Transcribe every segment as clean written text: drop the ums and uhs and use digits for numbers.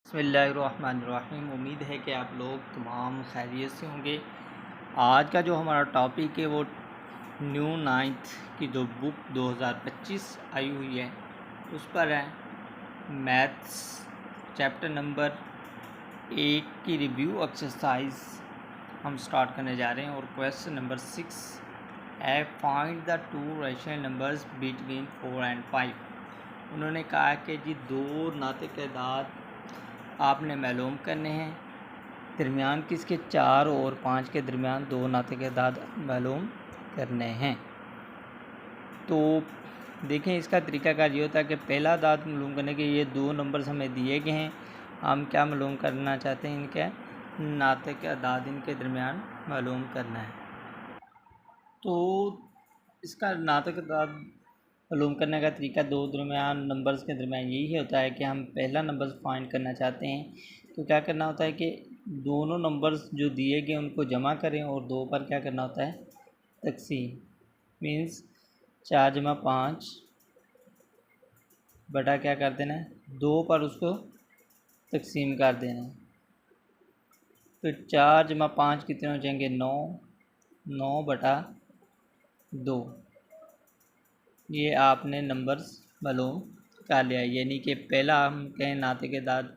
बिस्मिल्लाहिर्रहमानिर्रहीम। उम्मीद है कि आप लोग तमाम खैरियत से होंगे। आज का जो हमारा टॉपिक है वो न्यू नाइन्थ की जो बुक 2025 आई हुई है उस पर है। मैथ्स चैप्टर नंबर 8 की रिव्यू एक्सरसाइज हम स्टार्ट करने जा रहे हैं और क्वेश्चन नंबर 6 है find the two rational numbers between 4 and 5। उन्होंने कहा कि जी दो नातिक एदाद आपने मालूम करने हैं, दरमियान किसके 4 और 5 के दरमियान दो नातिक एदाद मालूम करने हैं। तो देखें इसका तरीक़ाकार ये होता है कि पहला दाद मालूम करने के ये दो नंबर्स हमें दिए गए हैं, हम क्या मालूम करना चाहते हैं, इनके नातिक एदाद इनके दरमियान मालूम करना है। तो इसका नातिक एदाद मालूम करने का तरीका दो दरमियान नंबर्स के दरमियान यही होता है कि हम पहला नंबर फाइंड करना चाहते हैं तो क्या करना होता है कि दोनों नंबर्स जो दिए गए उनको जमा करें और दो पर क्या करना होता है तकसीम। मीन्स 4 जमा 5 बटा क्या कर देना है 2 पर उसको तकसीम कर देना है। तो 4 जमा 5 कितने हो जाएंगे 9, 9 बटा 2। ये आपने नंबर्स मालूम कर लिया, यानी कि पहला हम कहें नातिक एदाद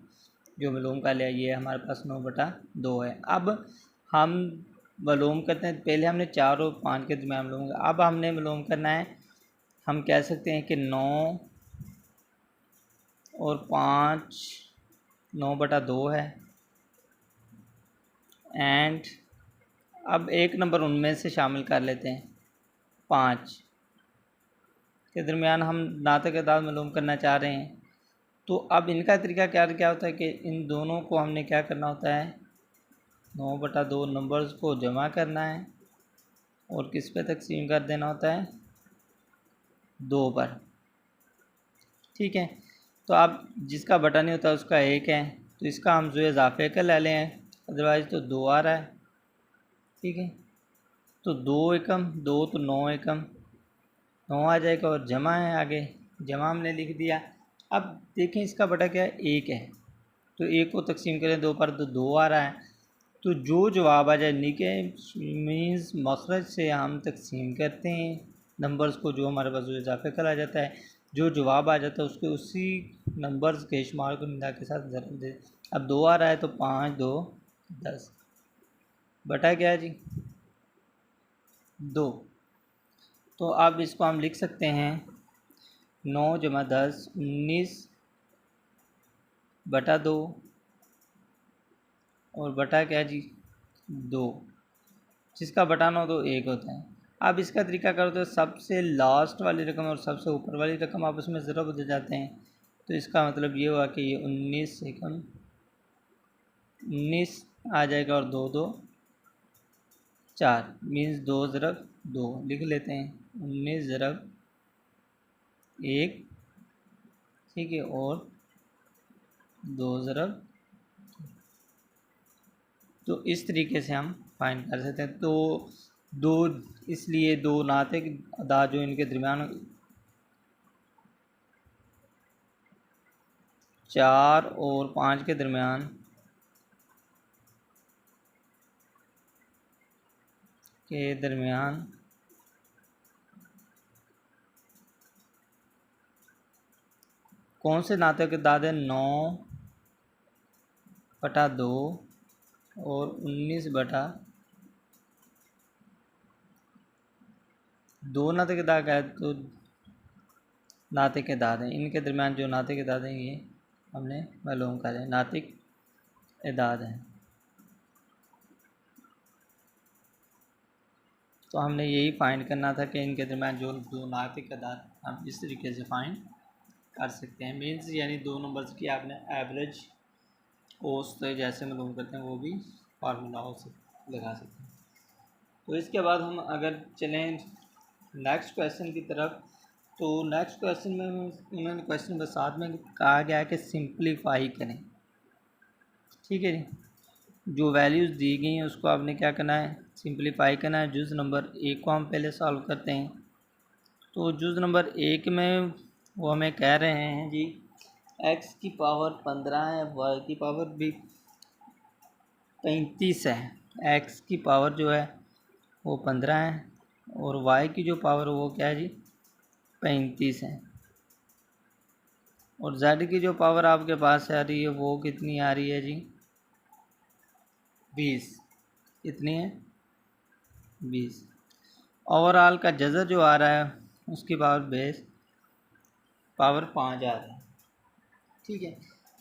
जो मालूम कर लिया ये हमारे पास 9 बटा 2 है। अब हम मालूम करते हैं, पहले हमने 4 और 5 के दरमियान मालूम, अब हमने मालूम करना है, हम कह सकते हैं कि 9 और 5 9 बटा 2 है। एंड अब एक नंबर उनमें से शामिल कर लेते हैं, 5 के दरमियान हम नातिक एदाद मालूम करना चाह रहे हैं। तो अब इनका तरीका क्या होता है कि इन दोनों को हमने क्या करना होता है 9 बटा 2 नंबर्स को जमा करना है और किस पे तकसीम कर देना होता है 2 पर। ठीक है, तो अब जिसका बटा नहीं होता उसका 1 है, तो इसका हम जो इजाफे का ले लें, अदरवाइज़ तो 2 आ रहा है। ठीक है, तो 2 एकम 2 तो 9 एकम 9 आ जाएगा और जमा है, आगे जमा हमने लिख दिया। अब देखें इसका बटा क्या है 1 है, तो 1 को तकसीम करें 2 पर तो 2 आ रहा है। तो जो जवाब आ जाए नीचे मीन्स मखरज से हम तकसीम करते हैं नंबर्स को, जो हमारे पास इजाफे कर आ जाता है, जो जवाब आ जाता है उसके उसी नंबर्स के शुमार को निदा के साथ ज़रूर दे। अब 2 आ रहा है तो 5 2 10 बटा क्या है जी 2। तो अब इसको हम लिख सकते हैं 9 जमा 10 19 बटा 2 और बटा क्या जी 2, जिसका बटा 9 तो 1 होता है। अब इसका तरीका करो तो सबसे लास्ट वाली रकम और सबसे ऊपर वाली रकम आपस में ज़रा बदल जाते हैं, तो इसका मतलब ये हुआ कि ये 19 एकम 19 आ जाएगा और 2 2 4 मीन्स 2 ज़रब 2 लिख लेते हैं 19 ज़रब 1। ठीक है, और 2 ज़रब, तो इस तरीके से हम फाइंड कर सकते हैं। तो दो इसलिए दो नातिक अदाद जो इनके दरमियान 4 और 5 के दरमियान कौन से नातिक अदाद है 9 बटा 2 और 19 बटा 2 नातिक अदाद है, तो नातिक एदाद हैं इनके दरमियान जो नातिक एदाद हैं ये हमने मालूम करें नातिक एदाद हैं। तो हमने यही फाइंड करना था कि इनके दरमियान जो दो नातिक एदाद हम इस तरीके से फाइंड कर सकते हैं। मीन्स यानी दो नंबर्स की आपने एवरेज औसत जैसे मालूम करते हैं वो भी फार्मूला लगा सकते हैं। तो इसके बाद हम अगर चलें नेक्स्ट क्वेश्चन की तरफ, तो नेक्स्ट क्वेश्चन में उन्होंने क्वेश्चन नंबर 7 में कहा गया है कि सिंप्लीफाई करें। ठीक है जी, जो वैल्यूज़ दी गई हैं उसको आपने क्या करना है सिंप्लीफाई करना है। जुज़ नंबर 1 को हम पहले सॉल्व करते हैं। तो जुज़ नंबर 1 में वो हमें कह रहे हैं जी एक्स की पावर 15 है, वाई की पावर भी 35 है। एक्स की पावर जो है वो 15 है और वाई की जो पावर वो क्या है जी 35 है। और जेड की जो पावर आपके पास आ रही है वो कितनी आ रही है जी 20। कितनी है 20। ओवरऑल का जज़र जो आ रहा है उसकी पावर बेस पावर 5 आ रहा है। ठीक है,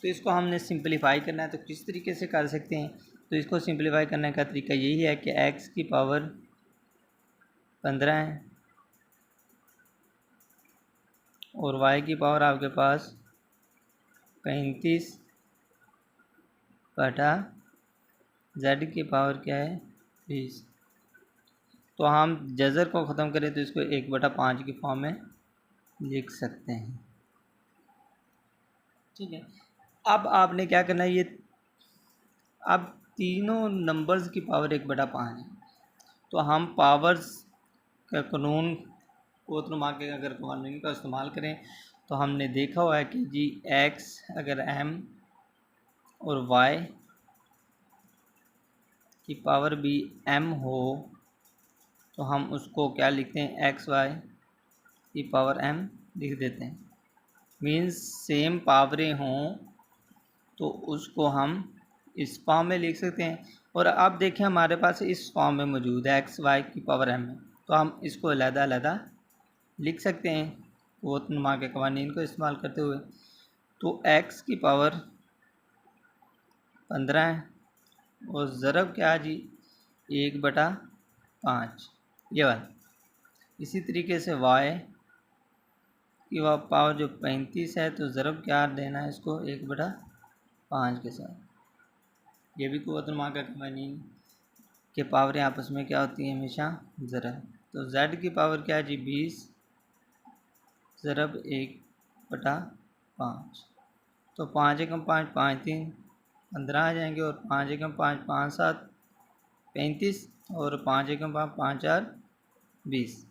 तो इसको हमने सिंपलीफाई करना है, तो किस तरीके से कर सकते हैं? तो इसको सिंपलीफाई करने का तरीका यही है कि एक्स की पावर 15 है और वाई की पावर आपके पास 35 बटा जेड की पावर क्या है 20। तो हम जज़र को ख़त्म करें तो इसको 1/5 की फॉर्म में लिख सकते हैं। ठीक है, अब आपने क्या करना है, ये अब तीनों नंबर्स की पावर 1/5 है, तो हम पावर्स का कानून कोतनुमा के अगर कानून का इस्तेमाल करें तो हमने देखा हुआ है कि जी एक्स अगर एम और वाई की पावर भी एम हो तो हम उसको क्या लिखते हैं एक्स वाई की पावर एम लिख देते हैं। मीन्स सेम पावरें हों तो उसको हम इस फॉर्म में लिख सकते हैं। और अब देखें हमारे पास इस फॉर्म में मौजूद है एक्स वाई की पावर एम है, तो हम इसको अलग-अलग लिख सकते हैं कोतनुमा के कवानीन को इस्तेमाल करते हुए। तो एक्स की पावर 15 है और ज़रब क्या जी 1/5 ये वाला। इसी तरीके से वाई की पावर जो 35 है तो ज़रब क्या देना है इसको 1/5 के साथ। ये भी कुव्वतुल का कवानीन के पावरें आपस में क्या होती हैं हमेशा ज़रब। तो जेड की पावर क्या है जी 20 ज़रब 1/5। तो 5 एकम 5 5 3 15 आ जाएंगे और 5 एकम 5 5 7 35 और 5 एकम 5 5 4 20।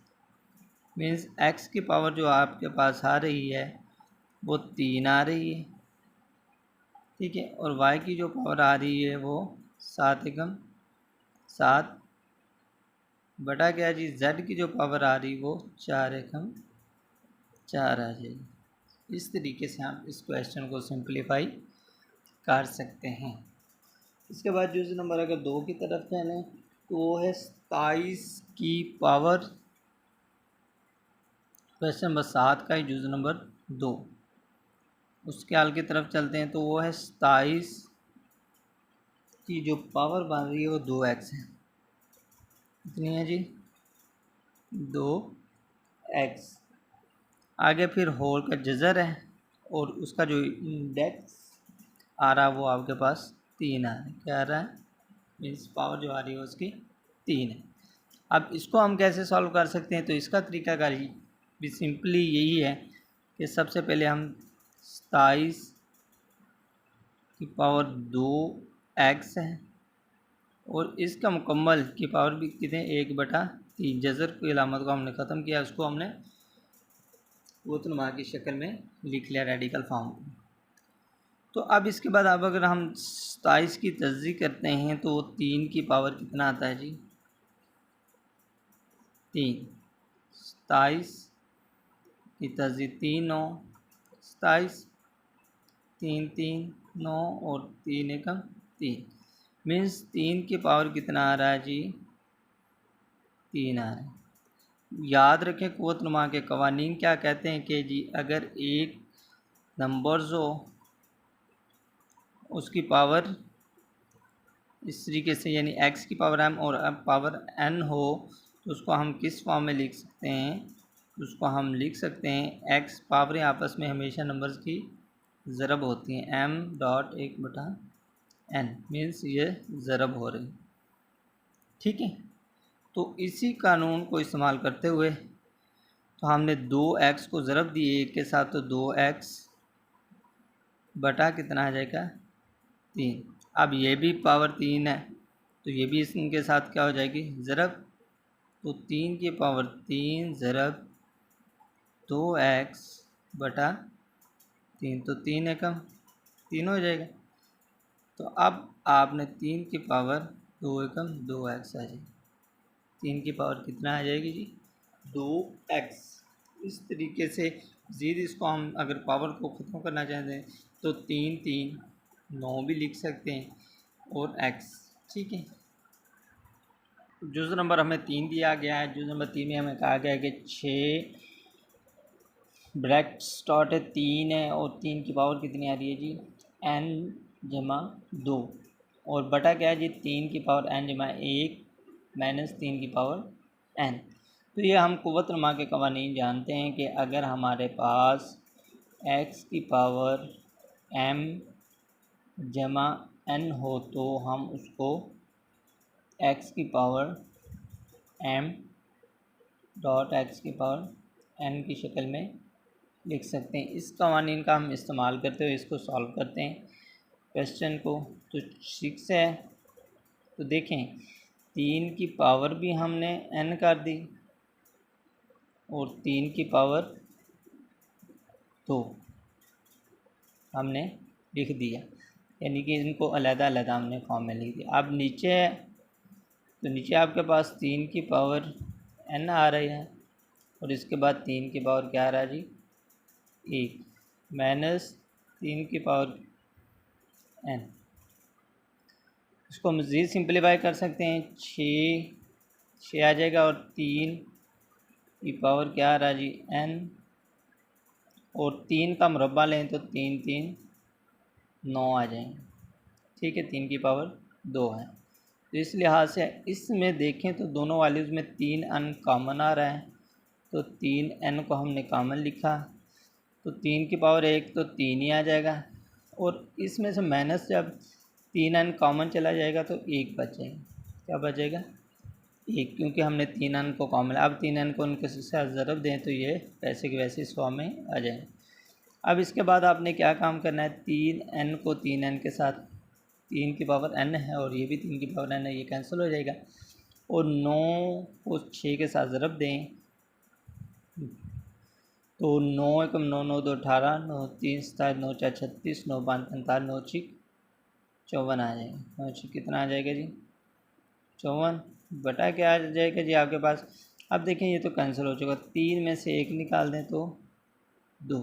मीन्स एक्स की पावर जो आपके पास आ रही है वो 3 आ रही है। ठीक है, और वाई की जो पावर आ रही है वो 7 एकम 7 बटा क्या जी जेड की जो पावर आ रही वो 4 एकम 4 आ जाएगी। इस तरीके से आप इस क्वेश्चन को सिंप्लीफाई कर सकते हैं। इसके बाद यूज़ नंबर अगर 2 की तरफ चलें तो वो है 27 की पावर, क्वेश्चन नंबर 7 का यूज़ नंबर 2। उसके हल की तरफ चलते हैं तो वो है 27 की जो पावर बन रही है वो 2x है। कितनी है जी 2x। आगे फिर होल का जज़र है और उसका जो इंडेक्स आ रहा है वो आपके पास 3 आ रहा है। क्या आ रहा है मीन्स पावर जो आ रही है उसकी 3 है। अब इसको हम कैसे सॉल्व कर सकते हैं? तो इसका तरीकाकार भी सिंपली यही है कि सबसे पहले हम 27 की पावर 2x है और इसका मुकम्मल की पावर भी कितने 1/3। जज़र की अलामत को हमने ख़त्म किया, उसको हमने कोतनुमा की शक्ल में लिख लिया रेडिकल फॉर्म को। तो अब इसके बाद अब अगर हम 27 की तस्दीक करते हैं तो 3 की पावर कितना आता है जी 3। 27 की तस्दीक 3 9 27 3 3 9 और 3 एकम 3 मीन्स 3 की पावर कितना आ रहा है जी 3 आ रहा है। याद रखें कुव्वतनुमा के कवानीन क्या कहते हैं कि जी अगर एक नंबर्स हो उसकी पावर इस तरीके से यानी x की पावर m और पावर n हो तो उसको हम किस फॉर्म में लिख सकते हैं? उसको हम लिख सकते हैं x पावरें आपस में हमेशा नंबर्स की ज़रब होती हैं m.1/n मीन्स ये ज़रब हो रही। ठीक है, तो इसी कानून को इस्तेमाल करते हुए तो हमने 2x को ज़रब दिए एक के साथ तो 2x बटा कितना आ जाएगा 3। अब ये भी पावर 3 है तो ये भी इनके साथ क्या हो जाएगी ज़रब। तो 3 की पावर 3 ज़रब 2x बटा 3 तो 3 एकम 3 हो जाएगा। तो अब आपने 3 की पावर 2 एकम 2x आ जाएगी। 3 की पावर कितना आ जाएगी जी? 2x। इस तरीके से मज़ीद इसको हम अगर पावर को ख़त्म करना चाहते हैं तो 3 3 9 भी लिख सकते हैं और x। ठीक है, जुज़ नंबर हमें 3 दिया गया है। जुज़ नंबर 3 में हमें कहा गया है कि 6 ब्रैकेट स्टार्ट है 3 है और 3 की पावर कितनी आ रही है जी? n जमा 2 और बटा क्या है जी? 3 की पावर n जमा 1 माइनस 3 की पावर n। तो ये हम क़ुव्वत नुमा के क़वानीन जानते हैं कि अगर हमारे पास x की पावर m जमा n हो तो हम उसको x की पावर m डॉट x की पावर n की शक्ल में लिख सकते हैं। इस क़वानीन का हम इस्तेमाल करते हुए इसको सॉल्व करते हैं क्वेश्चन को। तो 6 है, तो देखें 3 की पावर भी हमने n कर दी और 3 की पावर 2 हमने लिख दिया, यानी कि इनको अलग-अलग हमने फॉर्म में लिख दिया। अब नीचे है तो नीचे आपके पास 3 की पावर n आ रही है और इसके बाद 3 की पावर क्या आ रहा है जी? 1 माइनस 3 की पावर n। इसको मज़ीद सिंप्लीफाई कर सकते हैं, 6 आ जाएगा और 3 की पावर क्या आ रहा है जी? n और 3 का मुरब्बा लें तो 3 3 9 आ जाएंगे। ठीक है, 3 की पावर 2 है। तो इस लिहाज से इसमें देखें तो दोनों वैल्यूज़ में 3 n कॉमन आ रहा है, तो 3 n को हमने कॉमन लिखा तो 3 की पावर 1 तो 3 ही आ जाएगा और इसमें से माइनस जब 3 n कॉमन चला जाएगा तो 1 बचेगा। क्या बचेगा? 1, क्योंकि हमने 3 n को कॉमन, अब 3 n को उनके साथ ज़रब दें तो ये वैसे के वैसे इस फॉर्म में आ जाए। अब इसके बाद आपने क्या काम करना है? 3 n को 3 n के साथ, 3 की पावर n है और ये भी 3 की पावर n है, ये कैंसिल हो जाएगा और 9 को 6 के साथ ज़रब दें तो 9 एकम 9 9 2 18 9 3 27 9 4 36 9 5 45 9 6 54 आ जाएगा। 9 6 कितना आ जाएगा जी? 54 बटा क्या आ जाएगा जी आपके पास? अब देखें ये तो कैंसिल हो चुका, 3 में से 1 निकाल दें तो 2,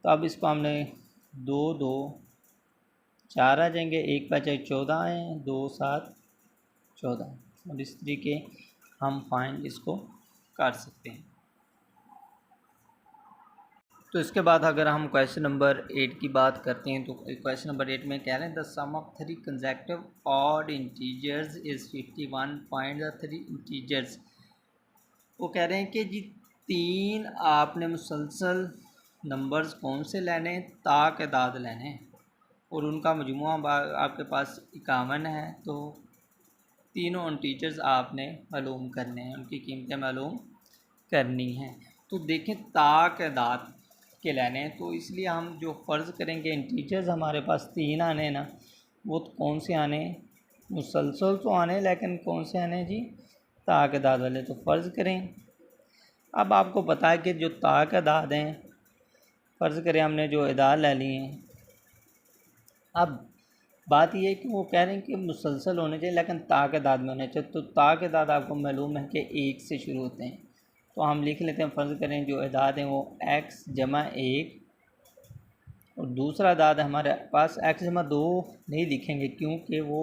तो अब इसको हमने 2 2 4 आ जाएंगे, 1 बचे 14 आए, 2 7 14 और इस तरीके हम फाइंड इसको कर सकते हैं। तो इसके बाद अगर हम क्वेश्चन नंबर 8 की बात करते हैं तो क्वेश्चन नंबर 8 में कह रहे हैं the sum of 3 consecutive odd integers is 51 point the 3 integers. वो कह रहे हैं कि जी 3 आपने मुसलसल नंबर्स कौन से लेने हैं? तादाद लेने हैं और उनका मजमुआ आपके पास 51 है, तो तीनों इंटीजर्स आपने मालूम करने हैं, उनकी कीमतें मालूम करनी हैं। तो देखें तादाद के लेने हैं, तो इसलिए हम जो फ़र्ज़ करेंगे इंटीजर्स हमारे पास 3 आने हैं ना, वो तो कौन से आने? मुसलसल तो आने, लेकिन कौन से आने जी? तादाद वाले। तो फ़र्ज़ करें, अब आपको पता है कि जो तादाद हैं, फ़र्ज़ करें हमने जो अदाद ले लिए हैं, अब बात यह है कि वो कह रहे हैं कि मुसलसल होने चाहिए लेकिन तादाद में होने चाहिए। तो तादाद आपको मालूम है कि 1 से शुरू होते हैं, तो हम लिख लेते हैं, फ़र्ज़ करें जो अदाद हैं वो x जमा 1 और दूसरा अदाद हमारे पास x जमा 2 नहीं लिखेंगे क्योंकि वो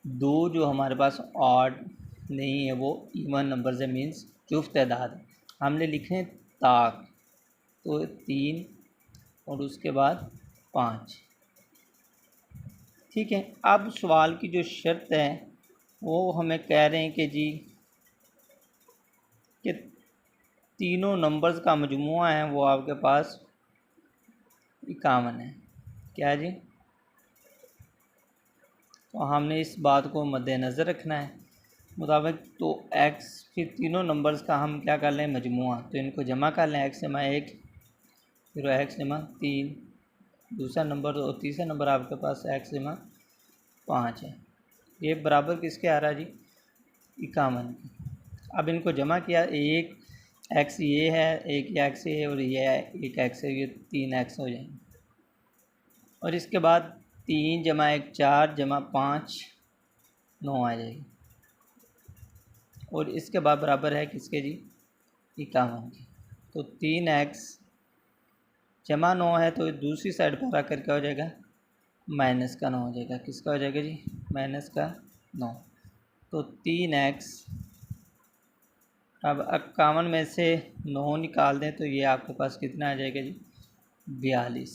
2 जो हमारे पास ऑड नहीं है, वो इवन नंबर से मीन्स जुफ्त अदाद है, हमने लिखे ताक, तो 3 और उसके बाद 5। ठीक है, अब सवाल की जो शर्त है वो हमें कह रहे हैं कि जी कि तीनों नंबर्स का मजमुआ है वो आपके पास 51 है। क्या जी? तो हमने इस बात को मद्देनज़र रखना है मुताबिक। तो x फिर तीनों नंबर्स का हम क्या कर लें? मजमुआ, तो इनको जमा कर लें, x जमा 1 फिर x जमा 3 दूसरा नंबर और तीसरा नंबर आपके पास x जमा 5 है। ये बराबर किसके आ रहा है जी? 51। अब इनको जमा किया, एक x ये है, एक x है और ये है एक x है, ये 3 x हो जाएंगे। और इसके बाद 3 जमा 1 4 जमा 5 9 आ जाएगी। और इसके बाद बराबर है किसके जी, 51 की। तो 3x जमा 9 है तो दूसरी साइड पर आकर क्या हो जाएगा, माइनस का 9 हो जाएगा। किसका हो जाएगा जी, माइनस का 9। तो 3x, अब 51 में से 9 निकाल दें तो ये आपके पास कितना आ जाएगा जी, 42।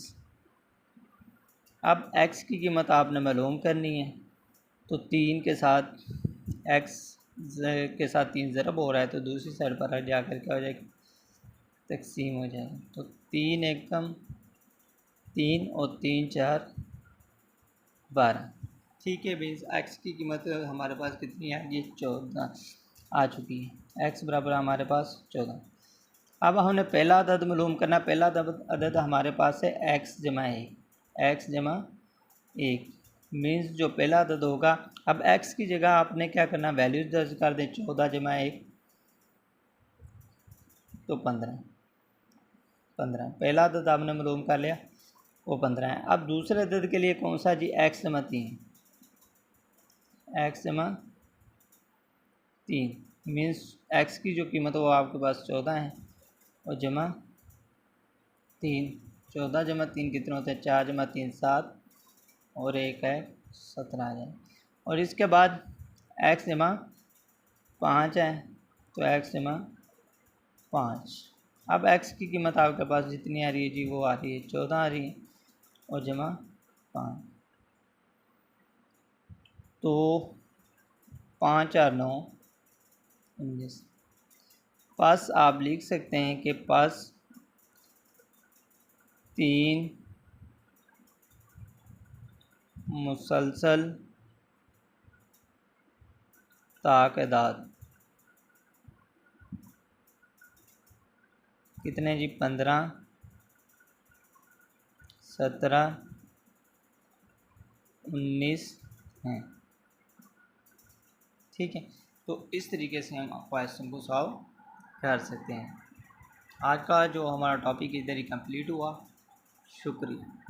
अब x की कीमत आपने मालूम करनी है, तो 3 के साथ x के साथ 3 ज़रब हो रहा है तो दूसरी साइड पर जाकर क्या हो जाएगा, तकसीम हो जाएगा। तो 3 एकम 3 और 3 4 12। ठीक है भाई, x की कीमत हमारे पास कितनी आ गई, 14 आ चुकी है। x बराबर हमारे पास 14। अब हमने पहला अदद मालूम करना। पहला अदद हमारे पास है x जमा 1, x जमा 1 मीन्स जो पहला अदद होगा। अब x की जगह आपने क्या करना, वैल्यूज दर्ज कर दें। 14 जमा 1 तो 15। पहला अदद आपने मालूम कर लिया, वो 15 है। अब दूसरे अदद के लिए कौन सा जी, x जमा 3, x जमा 3 मीन्स x की जो कीमत है वो आपके पास 14 है और जमा 3। 14 जमा 3 कितने होते हैं, 4 जमा 3 7 और 1 है 17 आ जाए। और इसके बाद x जमा 5 है तो x जमा 5। अब x की कीमत आपके पास जितनी आ रही है जी, वो आ रही है 14 आ रही है और जमा 5। तो 5 और 9 19। पास आप लिख सकते हैं कि पास 3 मुसलसल ताक़दाद कितने जी, 15 17 19 हैं। ठीक है, तो इस तरीके से हम क्वेश्चन को सॉल्व कर सकते हैं। आज का जो हमारा टॉपिक इधर ही कंप्लीट हुआ। शुक्रिया।